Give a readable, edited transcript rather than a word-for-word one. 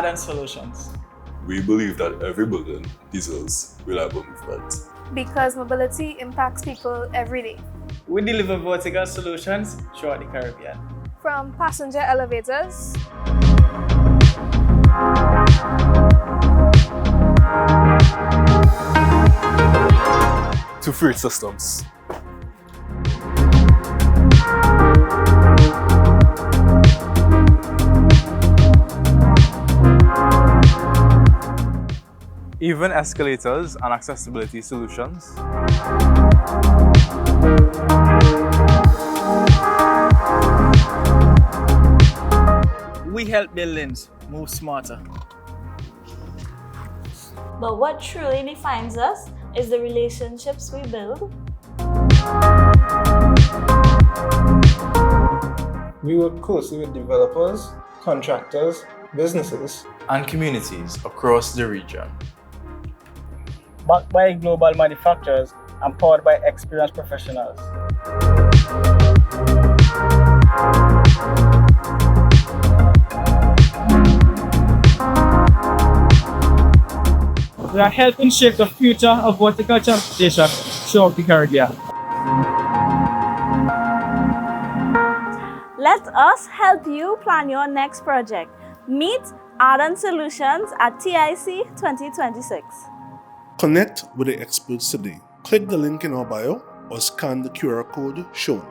Ardant Solutions. We believe that every building deserves reliable movement. Because mobility impacts people every day. We deliver vertical solutions throughout the Caribbean. From passenger elevators to freight systems. Even escalators and accessibility solutions. We help buildings move smarter. But what truly defines us is the relationships we build. We work closely with developers, contractors, businesses, and communities across the region. Backed by global manufacturers and powered by experienced professionals. We are helping shape the future of vertical transportation throughout the Caribbean. Let us help you plan your next project. Meet Ardant Solutions at TIC 2026. Connect with the experts today. Click the link in our bio or scan the QR code shown.